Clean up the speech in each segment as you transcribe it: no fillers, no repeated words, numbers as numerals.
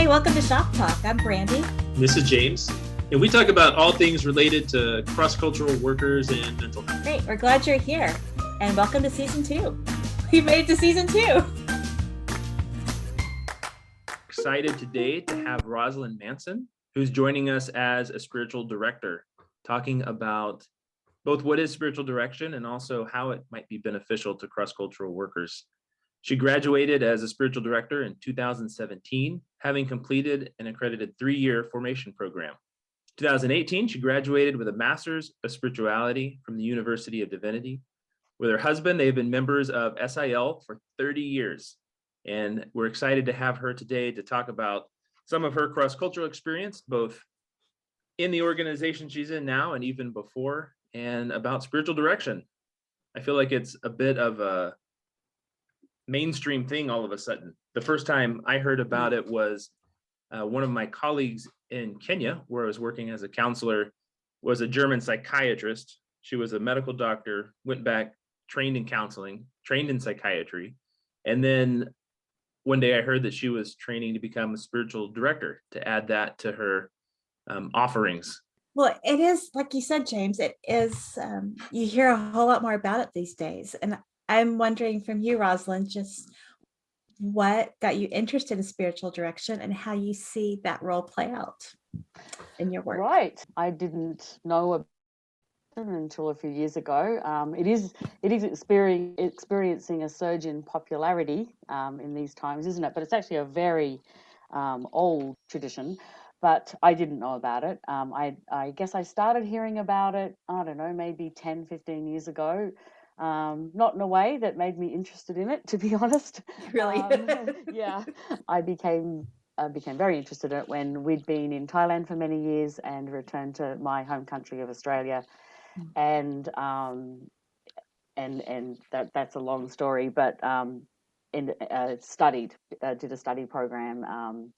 Hey, welcome to Shop Talk. I'm Brandi. This is James, and we talk about all things related to cross-cultural workers and mental health. Great, we're glad you're here, and welcome to Season 2. We made it to Season 2. Excited today to have Roslyn Manson, who's joining us as a spiritual director, talking about both what is spiritual direction and also how it might be beneficial to cross-cultural workers. She graduated as a spiritual director in 2017, having completed an accredited 3-year formation program. 2018, she graduated with a master's of spirituality from the University of Divinity. With her husband, they've been members of SIL for 30 years. And we're excited to have her today to talk about some of her cross-cultural experience, both in the organization she's in now and even before, and about spiritual direction. I feel like it's a bit of a mainstream thing all of a sudden. The first time I heard about it was one of my colleagues in Kenya, where I was working as a counselor, was a German psychiatrist. She was a medical doctor, went back, trained in counseling, trained in psychiatry. And then one day I heard that she was training to become a spiritual director, to add that to her offerings. Well, it is, like you said, James, it is, you hear a whole lot more about it these days. And I'm wondering from you, Roslyn, just what got you interested in spiritual direction and how you see that role play out in your work. Right. I didn't know about it until a few years ago. It is experiencing a surge in popularity in these times, isn't it? But it's actually a very old tradition. But I didn't know about it. I guess I started hearing about it, I don't know, maybe 10, 15 years ago. Not in a way that made me interested in it, to be honest. Really? Yeah. I became very interested in it when we'd been in Thailand for many years and returned to my home country of Australia. And that's a long story, but did a study program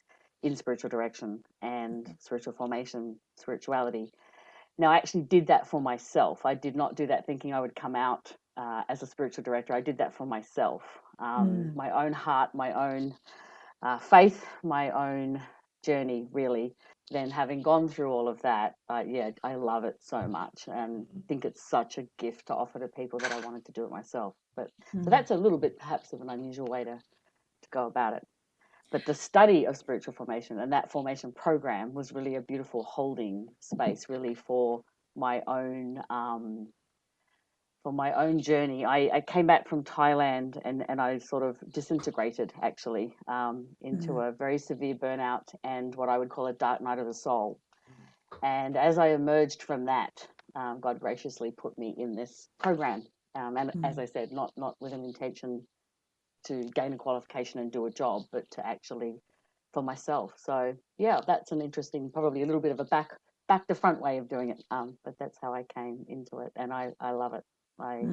in spiritual direction and spiritual formation, spirituality. Now, I actually did that for myself. I did not do that thinking I would come out as a spiritual director. I did that for myself, my own heart, my own faith, my own journey, really. Then having gone through all of that, I love it so much and think it's such a gift to offer to people that I wanted to do it myself. But so that's a little bit perhaps of an unusual way to go about it. But the study of spiritual formation and that formation program was really a beautiful holding space, really, for my own journey. I came back from Thailand and I sort of disintegrated, actually, into a very severe burnout and what I would call a dark night of the soul. And as I emerged from that, God graciously put me in this program. And as I said, not with an intention to gain a qualification and do a job, but to actually for myself. So yeah, that's an interesting, probably a little bit of a back to front way of doing it. But that's how I came into it, and I love it. I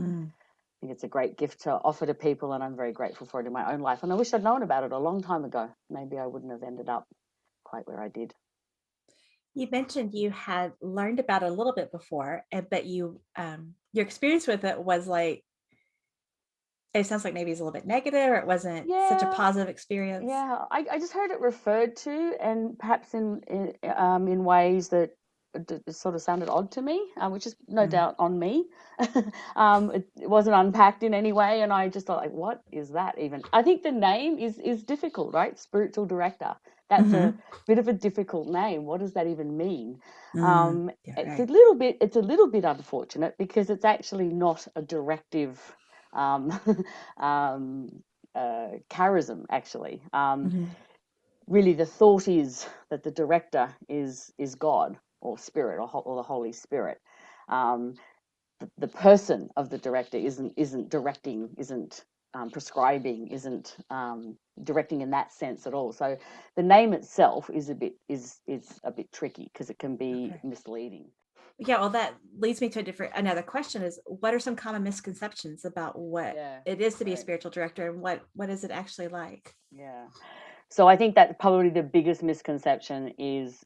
think it's a great gift to offer to people, and I'm very grateful for it in my own life. And I wish I'd known about it a long time ago. Maybe I wouldn't have ended up quite where I did. You mentioned you had learned about it a little bit before, but you your experience with it was like, it sounds like maybe it's a little bit negative, or it wasn't such a positive experience. Yeah, I just heard it referred to, and perhaps in ways that sort of sounded odd to me, which is no doubt on me. It wasn't unpacked in any way, and I just thought, like, what is that even? I think the name is difficult, right? Spiritual director. That's a bit of a difficult name. What does that even mean? It's a little bit unfortunate because it's actually not a directive charism, actually. Really, the thought is that the director is God or Spirit or the Holy Spirit. The person of the director isn't directing, isn't prescribing, isn't directing in that sense at all. So the name itself is a bit tricky because it can be misleading. Yeah, well, that leads me to another question is, what are some common misconceptions about what it is to be a spiritual director, and what is it actually like? Yeah. So I think that probably the biggest misconception is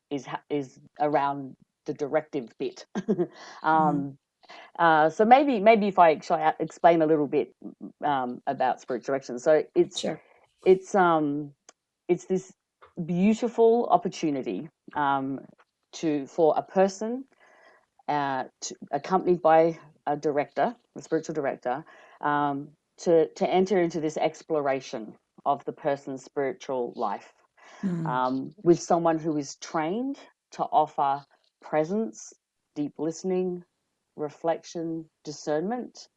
around the directive bit. So maybe if I explain a little bit beautiful opportunity for a person accompanied by a director, a spiritual director, to enter into this exploration of the person's spiritual life with someone who is trained to offer presence, deep listening, reflection, discernment,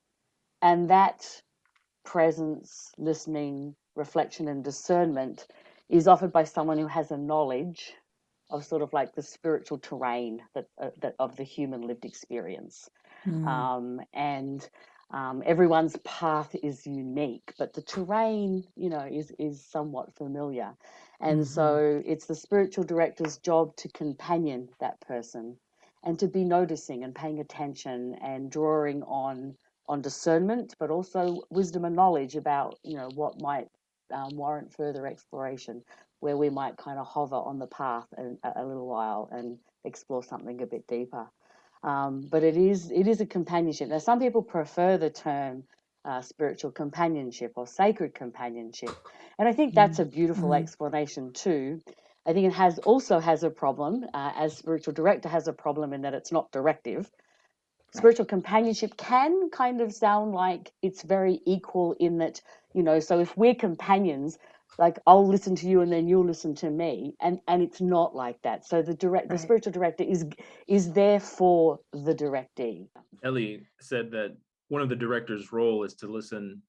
and that presence, listening, reflection, and discernment is offered by someone who has a knowledge of sort of like the spiritual terrain that of the human lived experience. And everyone's path is unique, but the terrain, is somewhat familiar. And so it's the spiritual director's job to companion that person and to be noticing and paying attention and drawing on discernment, but also wisdom and knowledge about, what might warrant further exploration, where we might kind of hover on the path a little while and explore something a bit deeper. But it is a companionship. Now, some people prefer the term spiritual companionship or sacred companionship, and I think that's a beautiful explanation too. I think it also has a problem, as spiritual director has a problem in that it's not directive. Spiritual companionship can kind of sound like it's very equal in that, so if we're companions, like I'll listen to you and then you'll listen to me, and it's not like that. So the spiritual director is there for the directee. Ellie said that one of the director's role is to listen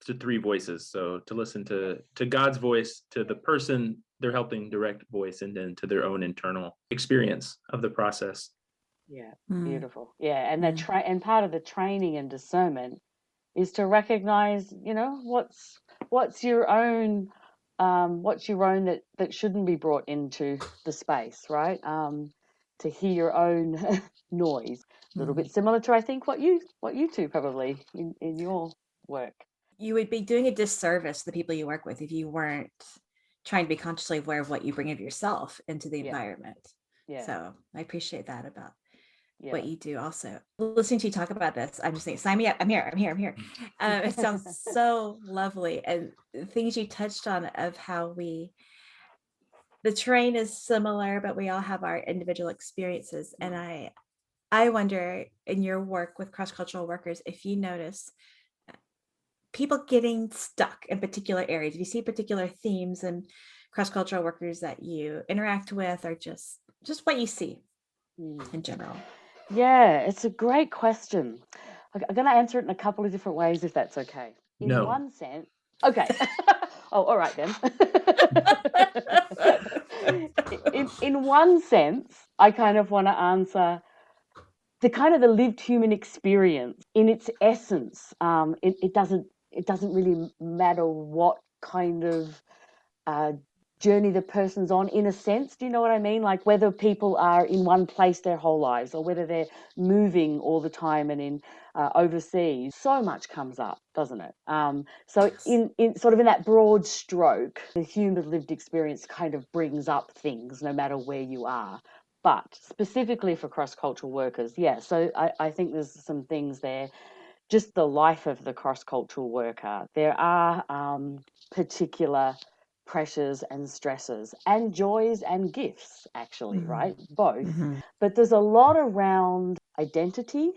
to three voices. So to listen to God's voice, to the person they're helping direct voice, and then to their own internal experience of the process. Yeah, beautiful. Yeah, and and part of the training and discernment is to recognize, what's your own that shouldn't be brought into the space, right? To hear your own noise. A little bit similar to, I think, what you two probably in your work. You would be doing a disservice to the people you work with if you weren't trying to be consciously aware of what you bring of yourself into the environment. Yeah. So I appreciate that about what you do also. Listening to you talk about this, I'm just thinking, sign me up. I'm here. It sounds so lovely. And things you touched on of how the terrain is similar, but we all have our individual experiences. And I wonder, in your work with cross-cultural workers, if you notice people getting stuck in particular areas, if you see particular themes and cross-cultural workers that you interact with, or just what you see in general. Yeah, it's a great question. I'm going to answer it in a couple of different ways, if that's okay. In one sense, okay. Oh, all right then. in one sense, I kind of want to answer the kind of the lived human experience in its essence. It doesn't really matter what kind of journey the person's on, in a sense. Do you know what I mean? Like whether people are in one place their whole lives, or whether they're moving all the time and in overseas. So much comes up, doesn't it? So in sort of in that broad stroke, the human lived experience kind of brings up things no matter where you are. But specifically for cross-cultural workers, so I think there's some things there. Just the life of the cross-cultural worker. There are particular pressures and stresses and joys and gifts, actually, right? Both. But there's a lot around identity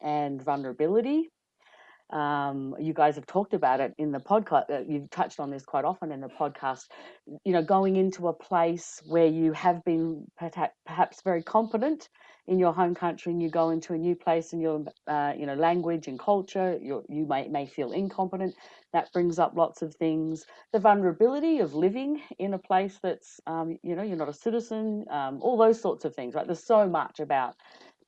and vulnerability. You guys have talked about it in the podcast. You've touched on this quite often in the podcast. Going into a place where you have been perhaps very competent in your home country, and you go into a new place in your language and culture, you may feel incompetent. That brings up lots of things. The vulnerability of living in a place that's you're not a citizen. All those sorts of things, right? There's so much about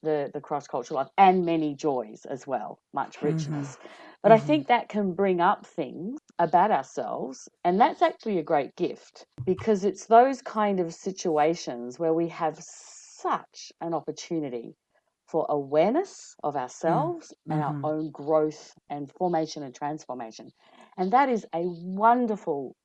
the cross-cultural life, and many joys as well, much richness. But I think that can bring up things about ourselves, and that's actually a great gift, because it's those kind of situations where we have such an opportunity for awareness of ourselves and our own growth and formation and transformation. And that is a wonderful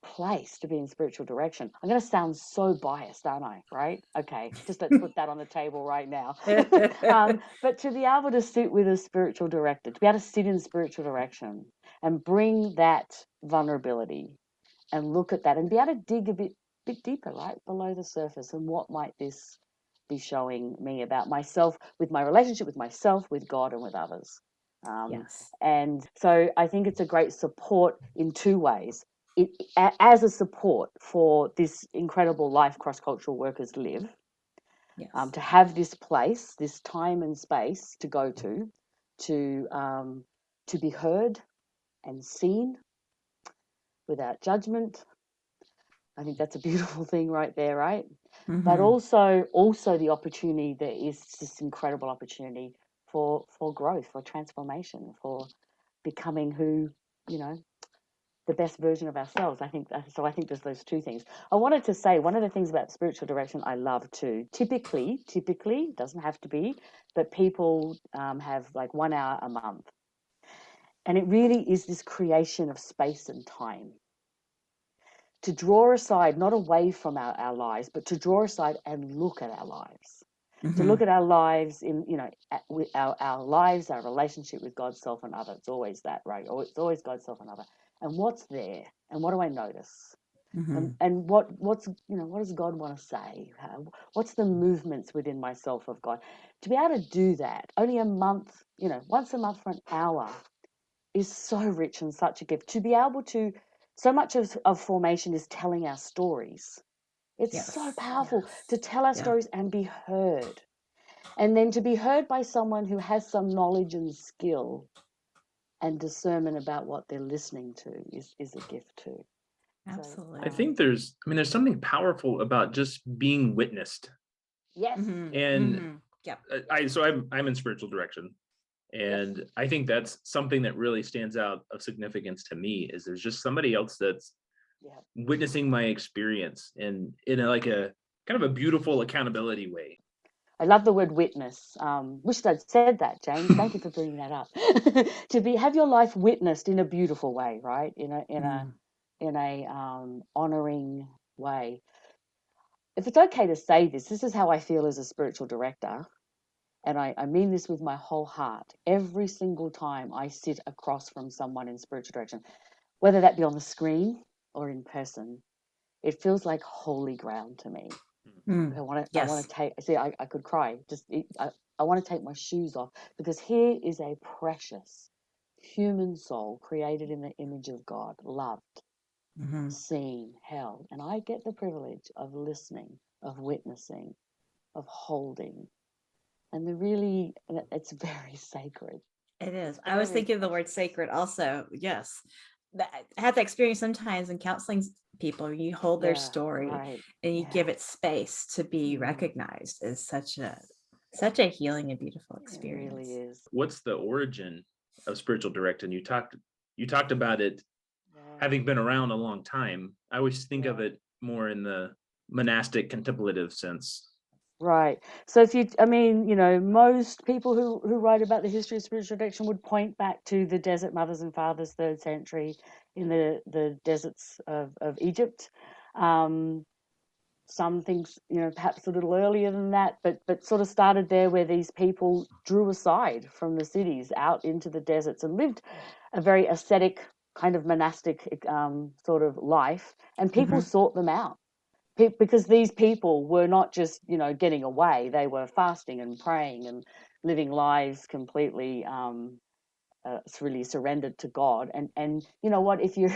place to be in spiritual direction. I'm going to sound so biased, aren't I? Right? Okay, just let's put that on the table right now. But to be able to sit with a spiritual director, to be able to sit in spiritual direction and bring that vulnerability and look at that and be able to dig a bit deeper, right, below the surface. And what might this be showing me about myself, with my relationship with myself, with God, and with others? Yes. And so I think it's a great support in two ways. As a support for this incredible life cross-cultural workers live, Yes. to have this place, this time and space to go to be heard and seen without judgment. I think that's a beautiful thing right there, right? But also the opportunity, there is this incredible opportunity for growth, for transformation, for becoming who, the best version of ourselves. I think there's those two things. I wanted to say one of the things about spiritual direction I love too. Typically, doesn't have to be, but people have like 1 hour a month, and it really is this creation of space and time to draw aside, not away from our lives, but to draw aside and look at our lives. To look at our lives in, our lives, our relationship with God's self and other. It's always that, right? Or it's always God's self and other. And what's there? And what do I notice? And what does God want to say? What's the movements within myself of God? To be able to do that, only a month, once a month for an hour, is so rich and such a gift. To be able to, so much of formation is telling our stories. It's so powerful to tell our stories and be heard. And then to be heard by someone who has some knowledge and skill and discernment about what they're listening to is a gift too. Absolutely. I think there's something powerful about just being witnessed. Yes. And Yep. I'm in spiritual direction. And I think that's something that really stands out of significance to me, is there's just somebody else that's witnessing my experience in a kind of a beautiful accountability way. I love the word witness. Wished I'd said that, James. Thank you for bringing that up. Have your life witnessed in a beautiful way, right? In a honoring way. If it's okay to say this is how I feel as a spiritual director. And I mean this with my whole heart. Every single time I sit across from someone in spiritual direction, whether that be on the screen or in person, it feels like holy ground to me. I want to take. See, I could cry. I want to take my shoes off, because here is a precious human soul created in the image of God, loved, seen, held, and I get the privilege of listening, of witnessing, of holding. And it's very sacred. It is. I was thinking of the word sacred also. Yes. I have that experience sometimes in counseling people. You hold their story and you give it space to be recognized. Is such a healing and beautiful experience. It really is. What's the origin of spiritual direction? You talked about it having been around a long time. I always think of it more in the monastic contemplative sense. Right. So most people who write about the history of spiritual direction would point back to the desert mothers and fathers, 3rd century, in the deserts of Egypt. Some things, perhaps a little earlier than that, but sort of started there, where these people drew aside from the cities out into the deserts and lived a very ascetic kind of monastic sort of life, and people sought them out. Because these people were not just, getting away. They were fasting and praying and living lives completely really surrendered to God. And you know what? If you're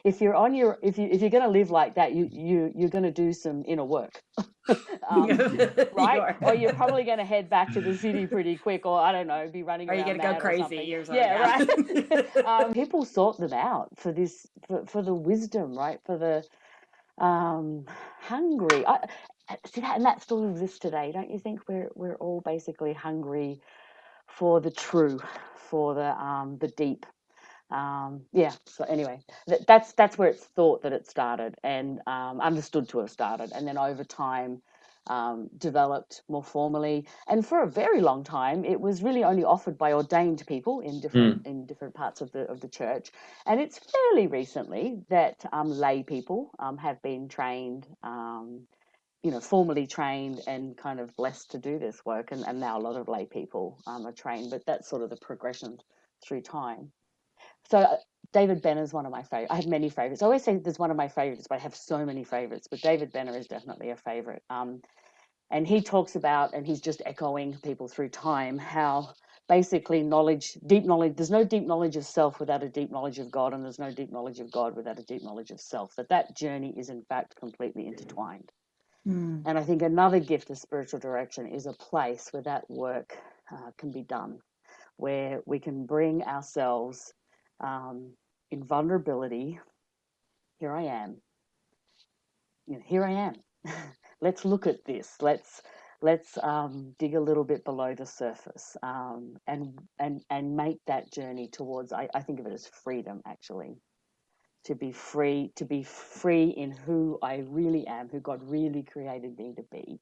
if you're going to live like that, you're going to do some inner work, right? Or you're probably going to head back to the city pretty quick, or I don't know, be running around. Or you're going to go crazy or something. Right. People sought them out for this, for the wisdom, right? For the hungry. See that, and that still exists today, don't you think? We're all basically hungry for the true, for the deep. So anyway, that's where it's thought that it started, and understood to have started, and then over time developed more formally. And for a very long time, it was really only offered by ordained people in different parts of the church. And it's fairly recently that lay people have been trained, formally trained and kind of blessed to do this work. And now a lot of lay people are trained, but that's sort of the progression through time. So David Benner is one of my favorites. I have many favorites. I always say there's one of my favorites, but I have so many favorites. But David Benner is definitely a favorite. And he talks about, and he's just echoing people through time, how basically knowledge, deep knowledge, there's no deep knowledge of self without a deep knowledge of God, and there's no deep knowledge of God without a deep knowledge of self. That journey is in fact completely intertwined. Mm. And I think another gift of spiritual direction is a place where that work can be done, where we can bring ourselves in vulnerability. Here I am. Here I am. Let's look at this. Let's dig a little bit below the surface, and make that journey towards. I think of it as freedom, actually. To be free in who I really am, who God really created me to be.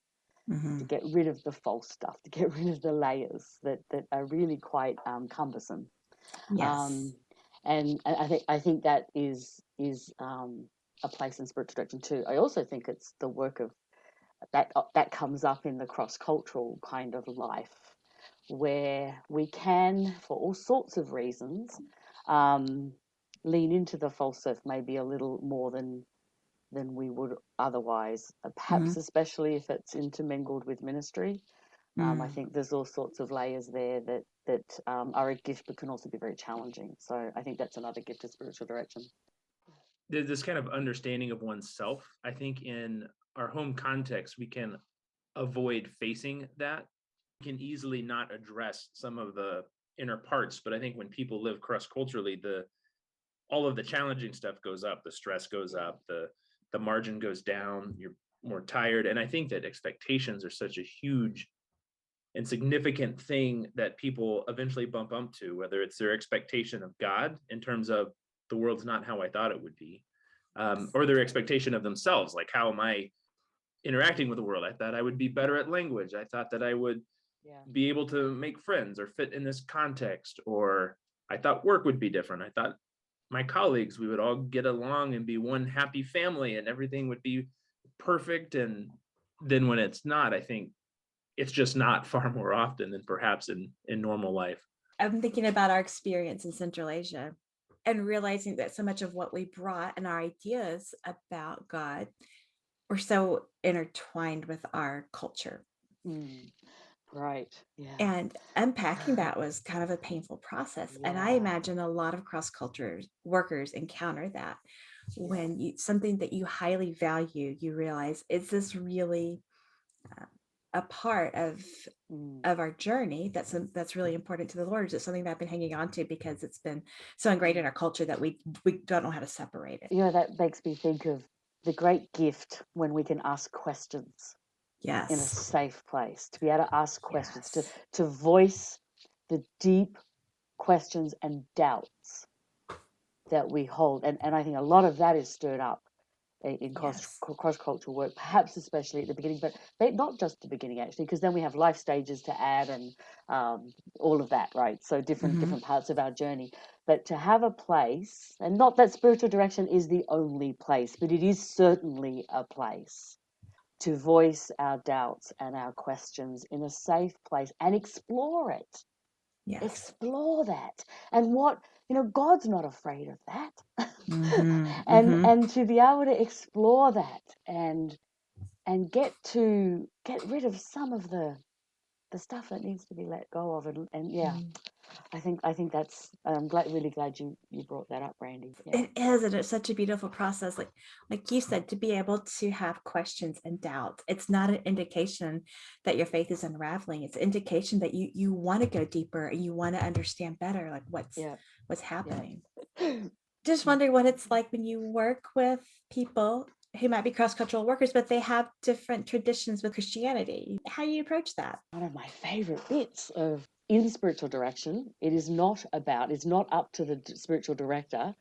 Mm-hmm. To get rid of the false stuff, to get rid of the layers that are really quite cumbersome. Yes. And I think that is a place in spiritual direction too. I also think it's the work of that comes up in the cross-cultural kind of life, where we can, for all sorts of reasons, lean into the false self maybe a little more than we would otherwise, perhaps especially if it's intermingled with ministry. I think there's all sorts of layers there that are a gift but can also be very challenging. So I think that's another gift of spiritual direction. There's this kind of understanding of oneself. I think in our home context, we can avoid facing that. We can easily not address some of the inner parts, but I think when people live cross-culturally, all of the challenging stuff goes up, the stress goes up, the margin goes down, you're more tired. And I think that expectations are such a huge and significant thing that people eventually bump up to, whether it's their expectation of God in terms of the world's not how I thought it would be, or their expectation of themselves, like how am I interacting with the world? I thought I would be better at language. I thought that I would be able to make friends or fit in this context, or I thought work would be different. I thought my colleagues, we would all get along and be one happy family and everything would be perfect. And then when it's not, I think it's just not far more often than perhaps in normal life. I'm thinking about our experience in Central Asia and realizing that so much of what we brought and our ideas about God were so intertwined with our culture. Right. Yeah. And unpacking that was kind of a painful process. And I imagine a lot of cross-culture workers encounter that when something that you highly value, you realize, is this really a part of our journey that's really important to the Lord? Is it something that I've been hanging on to because it's been so ingrained in our culture that we don't know how to separate it? That makes me think of the great gift when we can ask questions. Yes. In a safe place, to be able to ask questions, to voice the deep questions and doubts that we hold. And I think a lot of that is stirred up in cross-cultural work, perhaps especially at the beginning, but not just the beginning, actually, because then we have life stages to add and all of that, right? So different parts of our journey. But to have a place, and not that spiritual direction is the only place, but it is certainly a place to voice our doubts and our questions in a safe place and explore it. Yes. Explore that. And God's not afraid of that. And to be able to explore that and get rid of some of the stuff that needs to be let go of. And I think that's, I'm really glad you brought that up, Brandi. Yeah. It is, and it's such a beautiful process. Like you said, to be able to have questions and doubts, it's not an indication that your faith is unraveling. It's an indication that you want to go deeper and you want to understand better, like what's happening. Just wondering what it's like when you work with people who might be cross-cultural workers, but they have different traditions with Christianity. How do you approach that? One of my favorite bits in spiritual direction, it's not up to the spiritual director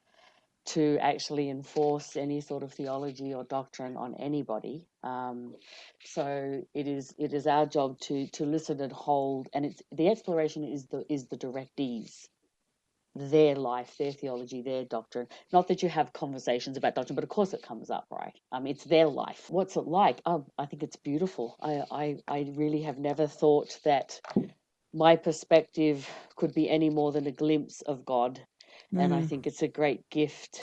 to actually enforce any sort of theology or doctrine on anybody. So it is our job to listen and hold, and it's the exploration is the directees, their life, their theology, their doctrine. Not that you have conversations about doctrine, but of course it comes up, right? It's their life. What's it like? I think it's beautiful. I really have never thought that my perspective could be any more than a glimpse of God. And I think it's a great gift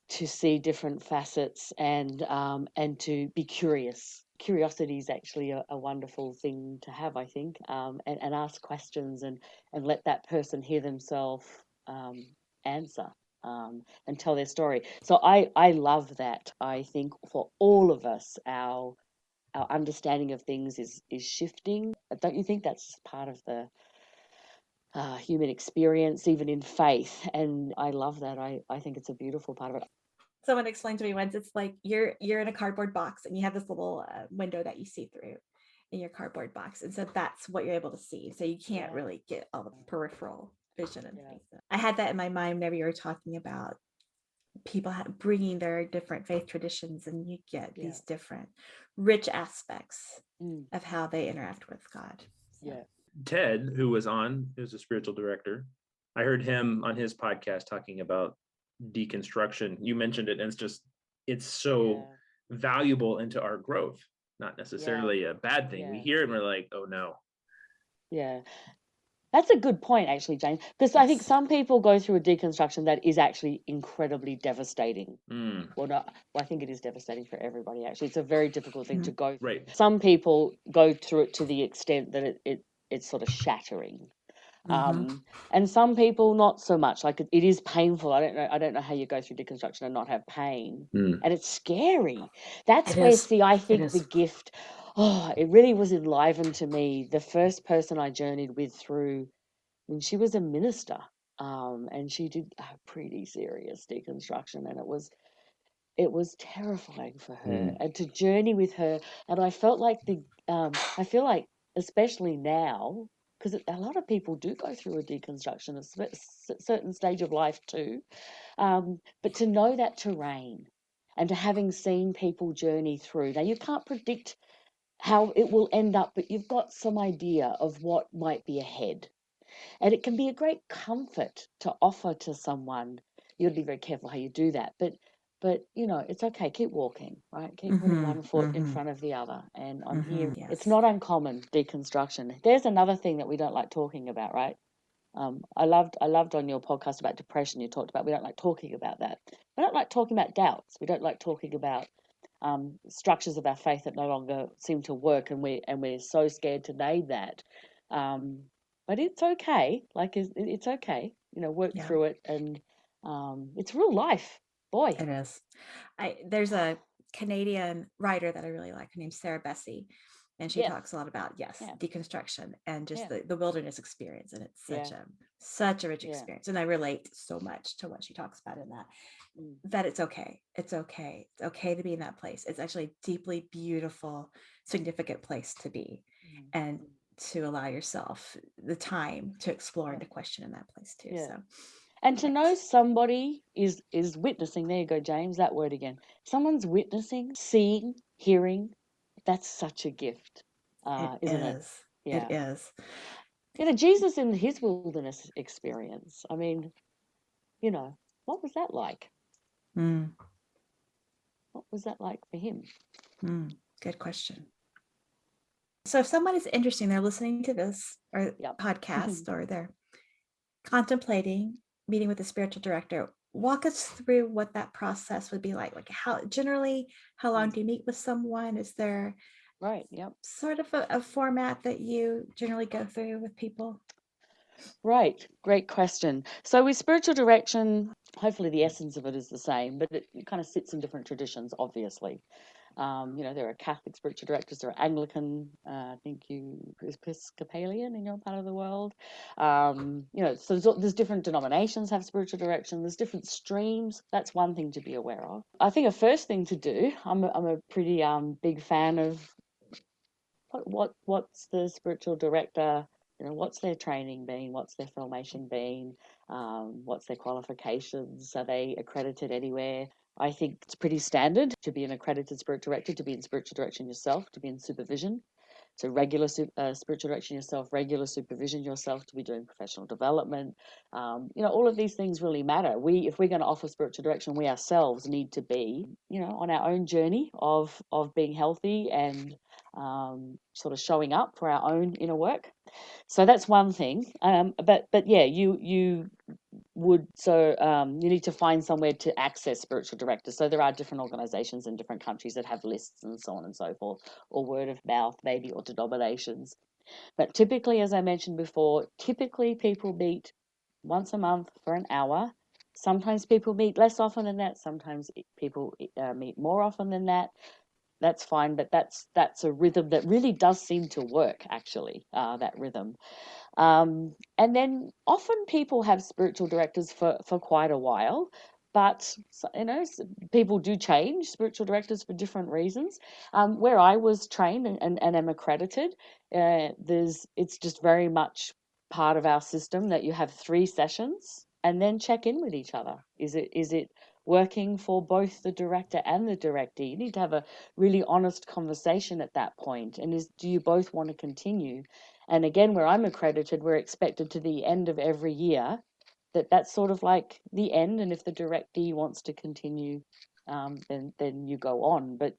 to see different facets and to be curious. Curiosity is actually a wonderful thing to have, I think, and ask questions and let that person hear themselves answer and tell their story. So I love that. I think for all of us, our understanding of things is shifting. Don't you think that's part of the human experience, even in faith? And I love that. I think it's a beautiful part of it. Someone explained to me once, it's like you're in a cardboard box and you have this little window that you see through in your cardboard box, and so that's what you're able to see, so you can't really get all the peripheral vision and things. I had that in my mind whenever you were talking about people bringing their different faith traditions, and you get these different rich aspects of how they interact with God. So. Ted, who's a spiritual director, I heard him on his podcast talking about deconstruction. You mentioned it, and it's so valuable into our growth, not necessarily a bad thing. We hear it and we're like, oh no. Yeah. That's a good point, actually, James, because I think some people go through a deconstruction that is actually incredibly devastating. Well, I think it is devastating for everybody, actually. It's a very difficult thing to go through. Right. Some people go through it to the extent that it's sort of shattering. And some people not so much. Like it is painful. I don't know how you go through deconstruction and not have pain. And it's scary. That's where, see, I think the gift, it really was enlivened to me. The first person I journeyed with through, I mean, she was a minister, and she did a pretty serious deconstruction, and it was terrifying for her, and to journey with her. And I felt like I feel like, especially now, because a lot of people do go through a deconstruction at a certain stage of life too, but to know that terrain and to having seen people journey through, now you can't predict how it will end up, but you've got some idea of what might be ahead. And it can be a great comfort to offer to someone. You'll be very careful how you do that, but it's okay. Keep walking, right? Keep putting one foot in front of the other. And I'm here. Yes. It's not uncommon, deconstruction. There's another thing that we don't like talking about, right? I loved on your podcast about depression. You talked about we don't like talking about that. We don't like talking about doubts. We don't like talking about structures of our faith that no longer seem to work, and we're so scared to name that. But it's okay. Like it's okay. Work through it, and it's real life. Boy, it is. There's a Canadian writer that I really like. Her name's Sarah Bessey, and she talks a lot about deconstruction and just the wilderness experience, and it's such a rich experience. And I relate so much to what she talks about in that it's okay. It's okay. It's okay to be in that place. It's actually a deeply beautiful, significant place to be, and to allow yourself the time to explore and to question in that place too. So. And to know somebody is witnessing, there you go, James, that word again. Someone's witnessing, seeing, hearing, that's such a gift, isn't it? It is. Jesus in his wilderness experience, I mean, what was that like? What was that like for him? Good question. So if someone is interested, they're listening to this or podcast, or they're contemplating meeting with a spiritual director, walk us through what that process would be like. Like how long do you meet with someone? Is there sort of a format that you generally go through with people? Right. Great question. So with spiritual direction, hopefully the essence of it is the same, but it kind of sits in different traditions, obviously. There are Catholic spiritual directors, there are Anglican, I think Episcopalian in your part of the world. So there's different denominations have spiritual direction. There's different streams. That's one thing to be aware of. I think a first thing to do, I'm a pretty big fan of what's the spiritual director, what's their training been, what's their formation been, what's their qualifications, are they accredited anywhere? I think it's pretty standard to be an accredited spiritual director, to be in spiritual direction yourself, to be in supervision. So regular spiritual direction yourself, regular supervision yourself, to be doing professional development. All of these things really matter. If we're going to offer spiritual direction, we ourselves need to be, on our own journey of being healthy and sort of showing up for our own inner work. So that's one thing. But yeah, you you need to find somewhere to access spiritual directors. So there are different organizations in different countries that have lists and so on and so forth, or word of mouth maybe, or denominations. But typically, as I mentioned before, people meet once a month for an hour. Sometimes people meet less often than that. Sometimes people meet more often than that. That's fine, but that's a rhythm that really does seem to work, actually, that rhythm. And then often people have spiritual directors for quite a while, but people do change spiritual directors for different reasons. Where I was trained and am accredited, it's just very much part of our system that you have 3 sessions and then check in with each other. Is it working for both the director and the directee? You need to have a really honest conversation at that point. And do you both want to continue? And again, where I'm accredited, we're expected to the end of every year that's sort of like the end. And if the directee wants to continue, then you go on. But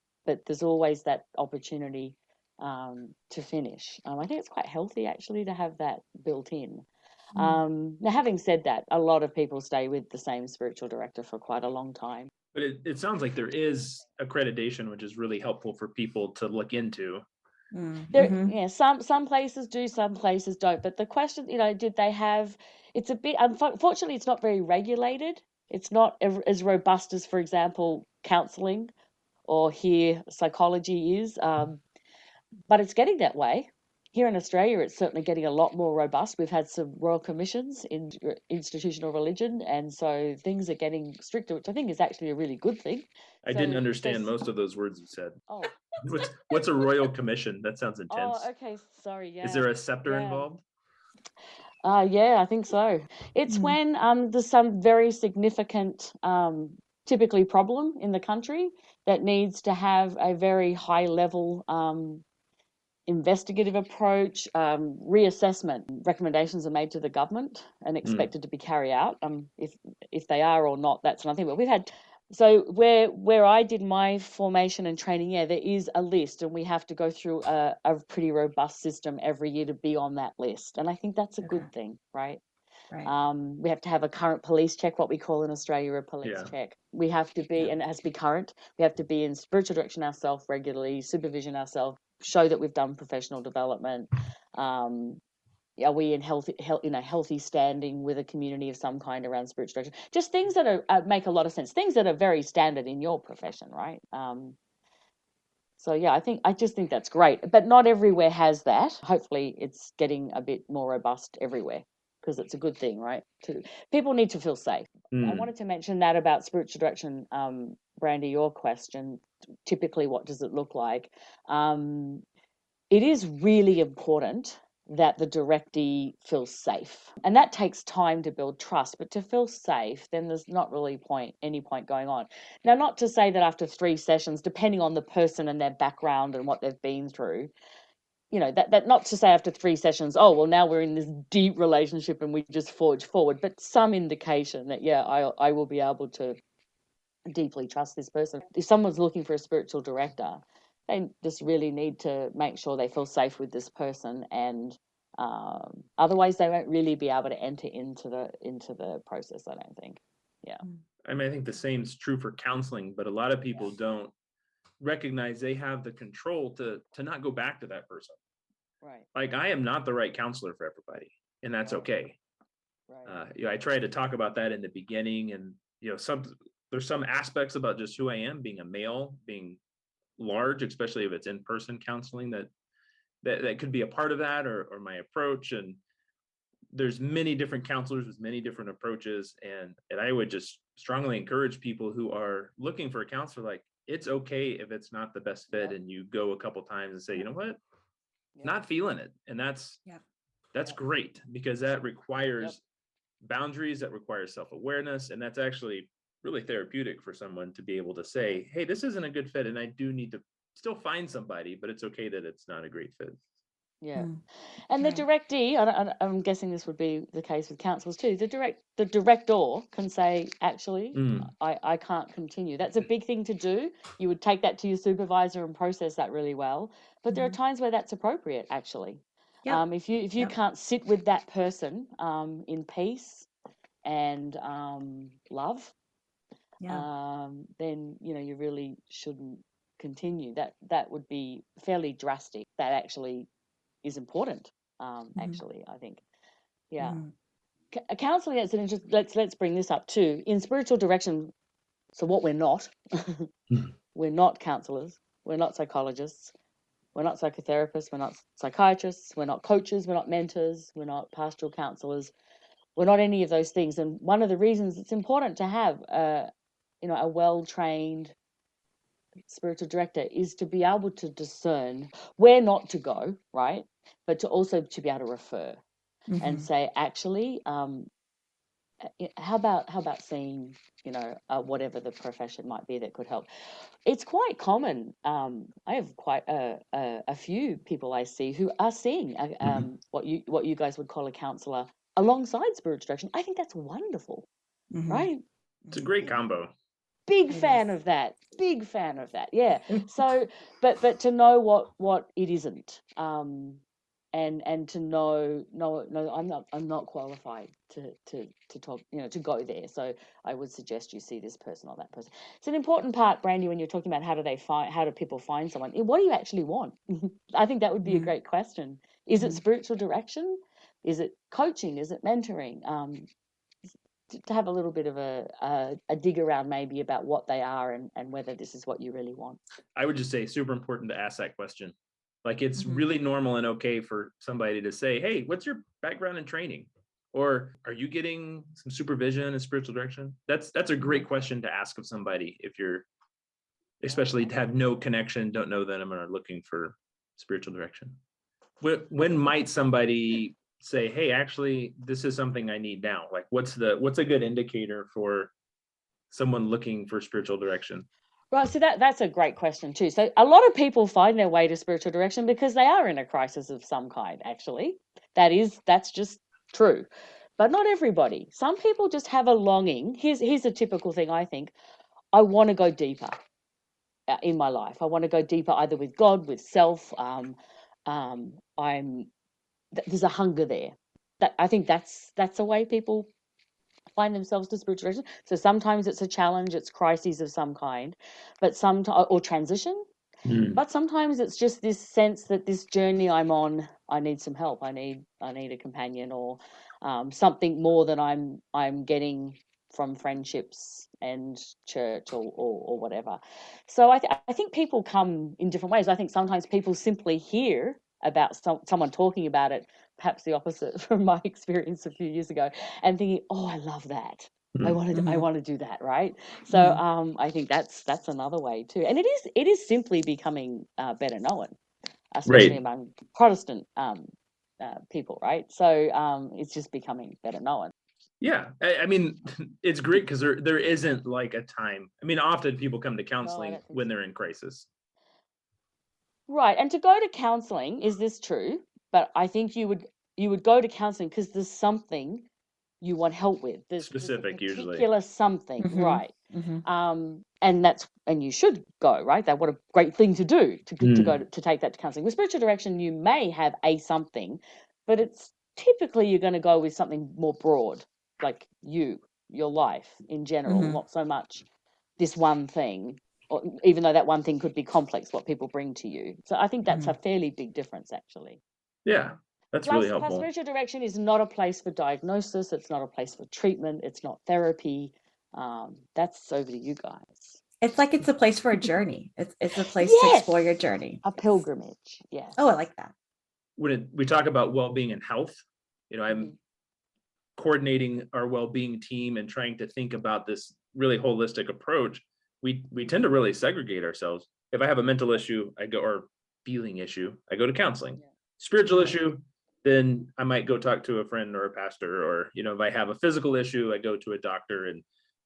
there's always that opportunity to finish. I think it's quite healthy actually to have that built in. Now, having said that, a lot of people stay with the same spiritual director for quite a long time. But it sounds like there is accreditation, which is really helpful for people to look into. Yeah, some places do, some places don't. But the question, did they have? It's a bit, unfortunately, it's not very regulated. It's not as robust as, for example, counselling or here psychology is. But it's getting that way. Here in Australia, it's certainly getting a lot more robust. We've had some royal commissions in institutional religion, and so things are getting stricter, which I think is actually a really good thing. I didn't understand most of those words you said. Oh. What's a royal commission? That sounds intense. Oh, okay. Sorry. Yeah. Is there a scepter involved? Yeah, I think so. It's when there's some very significant, typically problem in the country that needs to have a very high level investigative approach, reassessment. Recommendations are made to the government and expected to be carried out. If they are or not, that's another thing. But we've had. So where I did my formation and training, there is a list, and we have to go through a pretty robust system every year to be on that list. And I think that's a good thing, right? Right. We have to have a current police check, what we call in Australia a police check. We have to be, and it has to be current. We have to be in spiritual direction ourselves regularly, supervision ourselves, show that we've done professional development. Are we in healthy standing with a community of some kind around spiritual direction? Just things that make a lot of sense. Things that are very standard in your profession, right? So yeah, I just think that's great, but not everywhere has that. Hopefully, it's getting a bit more robust everywhere because it's a good thing, right? People need to feel safe. I wanted to mention that about spiritual direction, Brandi. Your question, typically, what does it look like? It is really important that the directee feels safe. And that takes time to build trust, but to feel safe, then there's not really any point going on. Now, not to say that after 3 sessions, depending on the person and their background and what they've been through, that not to say after 3 sessions, oh, well, now we're in this deep relationship and we just forge forward, but some indication that, yeah, I will be able to deeply trust this person. If someone's looking for a spiritual director, they just really need to make sure they feel safe with this person, and otherwise they won't really be able to enter into the process, I don't think. Yeah. I mean, I think the same is true for counseling, but a lot of people don't recognize they have the control to not go back to that person. Right. Like, I am not the right counselor for everybody, and that's okay. Right. I try to talk about that in the beginning, and there's some aspects about just who I am, being a male, being large, especially if it's in-person counseling, that could be a part of that, or my approach. And there's many different counselors with many different approaches, and I would just strongly encourage people who are looking for a counselor, like, it's okay if it's not the best fit, and you go a couple times and say, you know what, not feeling it, and that's great, because that requires boundaries, that requires self-awareness, and that's actually really therapeutic for someone to be able to say, hey, this isn't a good fit, and I do need to still find somebody, but it's okay that it's not a great fit. Yeah. And the directee, I'm guessing this would be the case with councils too, the director can say, actually, I can't continue. That's a big thing to do. You would take that to your supervisor and process that really well. But there are times where that's appropriate, actually. If you can't sit with that person in peace and love, Yeah. then you really shouldn't continue. That would be fairly drastic. That actually is important. Actually, I think, yeah. Mhm. Counseling is an interesting. Let's bring this up too. In spiritual direction, so what we're not, we're not counselors, we're not psychologists, we're not psychotherapists, we're not psychiatrists, we're not coaches, we're not mentors, we're not pastoral counselors, we're not any of those things. And one of the reasons it's important to have a well-trained spiritual director is to be able to discern where not to go, right? But to also to be able to refer and Mhm. say, actually, how about seeing, whatever the profession might be that could help. It's quite common. I have quite a few people I see who are seeing what you guys would call a counselor alongside spiritual direction. I think that's wonderful, Mhm. right? It's a great combo. Big It fan is. of that. Big fan of that. Yeah. So, but to know what it isn't, and to know, no, I'm not qualified to talk, to go there. So I would suggest you see this person or that person. It's an important part, Brandi, when you're talking about how do people find someone. What do you actually want? I think that would be a Mhm. great question. Is it Mhm. spiritual direction? Is it coaching? Is it mentoring? To have a little bit of a dig around maybe about what they are and whether this is what you really want. I would just say super important to ask that question. Like it's Mhm. really normal and okay for somebody to say, hey, what's your background in training? Or are you getting some supervision and spiritual direction? That's a great question to ask of somebody if you're, especially to have no connection, don't know them, and are looking for spiritual direction. When might somebody say, hey, actually, this is something I need now? Like what's a good indicator for someone looking for spiritual direction? Right, so that's a great question too. So a lot of people find their way to spiritual direction because they are in a crisis of some kind, actually. That's just true. But not everybody. Some people just have a longing. Here's a typical thing, I think. I want to go deeper in my life. I want to go deeper either with God, with self. There's a hunger there. That I think that's the way people find themselves to spiritual direction. So sometimes it's a challenge, it's crises of some kind, but sometimes, or transition. Mm. But sometimes it's just this sense that this journey I'm on, I need some help. I need a companion, or something more than I'm getting from friendships and church, or whatever. So I think people come in different ways. I think sometimes people simply hear about someone talking about it, perhaps the opposite from my experience a few years ago, and thinking, oh, I love that. I Mm. I Mhm. want to do that, right? So Mhm. I think that's another way too, and it is simply becoming better known, especially Right. among Protestant people, right? So it's just becoming better known. Yeah. I mean, it's great because there isn't like a time. I mean, often people come to No, I counseling don't think when so. they're in crisis. Right, and to go to counselling, is this true? But I think you would go to counselling because there's something you want help with. There's a Specific usually. particular something, Mhm. right? Mhm. And you should go, right? That what a great thing to do to go Mm. to take that to counselling. With spiritual direction, you may have a something, but it's typically you're going to go with something more broad, like your life in general, Mhm. not so much this one thing, or even though that one thing could be complex, what people bring to you. So I think that's a Mhm. fairly big difference, actually. Yeah, that's really Plus, helpful. spiritual direction is not a place for diagnosis. It's not a place for treatment. It's not therapy. That's over to you guys. It's like it's a place for a journey. It's a place to explore your Yes, journey. a pilgrimage. Oh, I Yes. like that. When we talk about well-being and health, I'm Hmm. coordinating our well-being team and trying to think about this really holistic approach. We tend to really segregate ourselves. If I have a mental issue, I go, or feeling issue, I go to counseling. Yeah. Spiritual Mhm. issue, then I might go talk to a friend or a pastor, or if I have a physical issue, I go to a doctor. And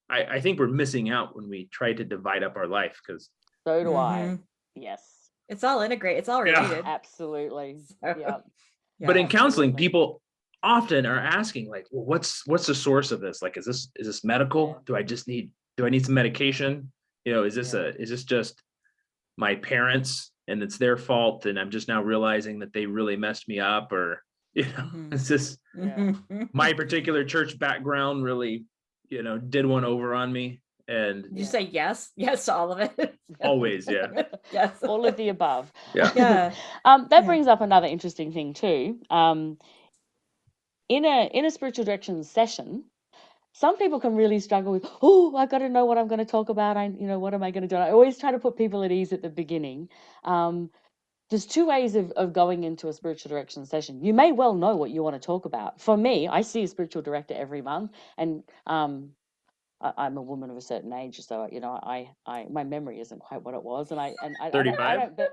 I think we're missing out when we try to divide up our life because So do I. Mhm. Yes. It's all integrated. It's all yeah. related. Absolutely. So, Yeah. But yeah. in counseling, Absolutely. people often are asking like, well, what's the source of this? Like, is this Yeah. medical? Do I need some Yeah. medication? Yeah. Is this just my parents and it's their fault and I'm just now realizing that they really messed me up? Or It's just Yeah. my particular church background really, did one over on me. And You say yes to all of it. always, yeah. Yes. All of the above. Yeah. Yeah. That Yeah. brings up another interesting thing too. In a spiritual direction session, some people can really struggle with, I got to know what I'm going to talk about. What am I going to do? I always try to put people at ease at the beginning. There's two ways of going into a spiritual direction session. You may well know what you want to talk about. For me, I see a spiritual director every month, and I'm a woman of a certain age, so my memory isn't quite what it was, and I 35. don't.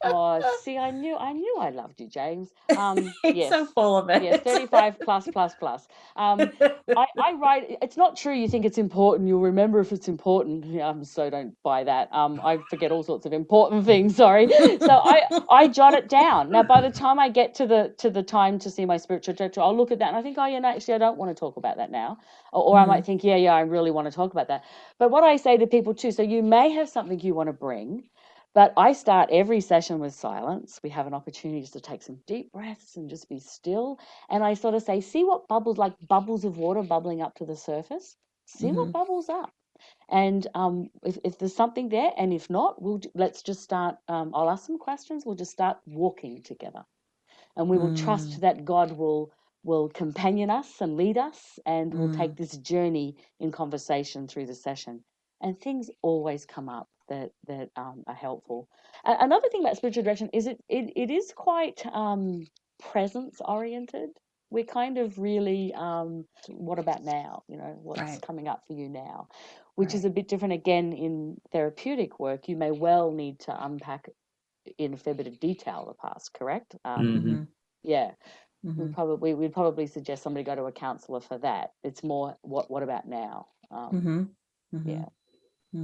But see, I knew I loved you, James. He's Yes. so full of it. Yes, 35 plus. I write, it's not true you think it's important, you'll remember if it's important. So don't buy that. I forget all sorts of important things, sorry. So I jot it down. Now, by the time I get to the time to see my spiritual director, I'll look at that and I think, actually, I don't want to talk about that now. Or I might think, I really want to talk about that. But what I say to people too, so you may have something you want to bring, but I start every session with silence. We have an opportunity to take some deep breaths and just be still. And I sort of say, see what bubbles, like bubbles of water bubbling up to the surface. See what bubbles up. And if there's something there, and if not, let's just start. I'll ask some questions. We'll just start walking together. And we will trust that God will companion us and lead us, and we'll take this journey in conversation through the session. And things always come up that are helpful. Another thing about spiritual direction is it is quite presence oriented. We're kind of really, what about now? What's coming up for you now? Which is a bit different again in therapeutic work. You may well need to unpack in a fair bit of detail the past, correct? Yeah. We'd probably suggest somebody go to a counsellor for that. It's more what about now? Yeah,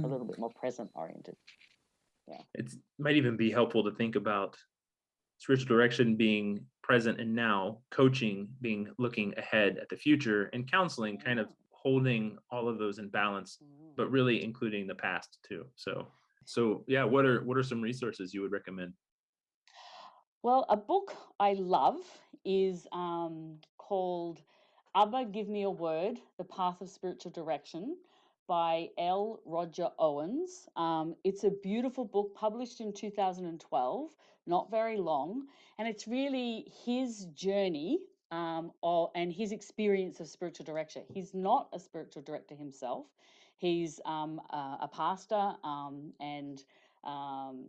a little bit more present oriented. Yeah, It might even be helpful to think about spiritual direction being present and now, coaching being looking ahead at the future, and counseling kind of holding all of those in balance, but really including the past too. So yeah, what are some resources you would recommend? Well, a book I love is called Abba, Give Me a Word, The Path of Spiritual Direction by L. Roger Owens. It's a beautiful book published in 2012, not very long, and it's really his journey and his experience of spiritual direction. He's not a spiritual director himself. He's a pastor and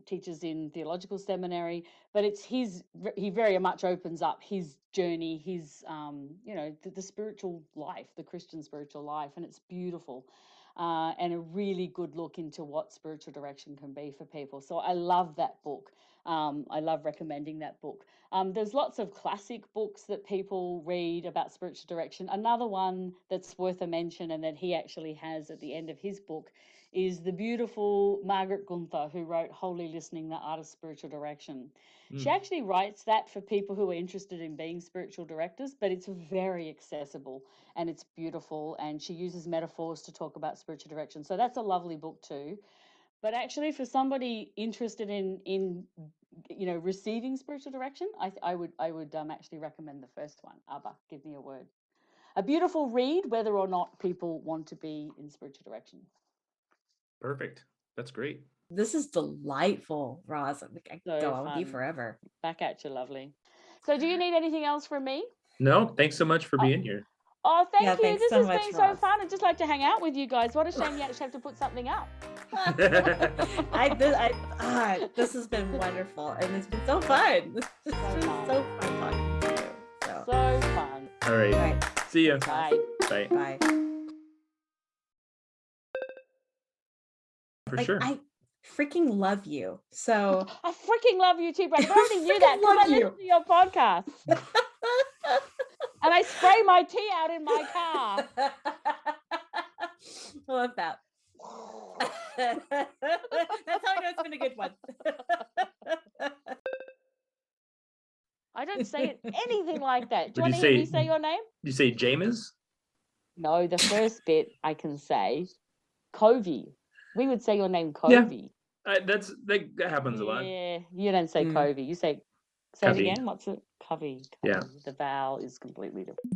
teaches in theological seminary, but he very much opens up his journey, his the spiritual life, the Christian spiritual life, and it's beautiful, and a really good look into what spiritual direction can be for people. So I love that book. I love recommending that book. There's lots of classic books that people read about spiritual direction. Another one that's worth a mention, and that he actually has at the end of his book, is the beautiful Margaret Gunther, who wrote Holy Listening, The Art of Spiritual Direction. She actually writes that for people who are interested in being spiritual directors, but it's very accessible and it's beautiful, and she uses metaphors to talk about spiritual direction. So that's a lovely book too. But actually, for somebody interested in receiving spiritual direction, I would actually recommend the first one, Abba, Give Me a Word. A beautiful read, whether or not people want to be in spiritual direction. Perfect. That's great. This is delightful, Roz. I could So go on with you fun. forever. Back at you, lovely. So do you need anything else from me? No, thanks so much for being here. Oh, thank you. Thanks This so has much, been Roz. so fun. I'd just like to hang out with you guys. What a shame you actually have to put something up. This has been wonderful, and it's been so fun. It's been so fun talking to you. So fun. All right. See ya. Bye. Bye. Bye. For sure. I freaking love you. So I freaking love you too, Brandi. But I already knew that because I listen to your podcast. And I spray my tea out in my car. I love that. That's how I know it's been a good one. I don't say it anything like that. Do you Would want you to hear say- me say your name? You say James? No, the first bit I can say. Covey. We would say your name Covey. That happens a lot. Yeah, you don't say Covey. You say Say it Covey. again. What's it? Covey. Yeah. The vowel is completely different.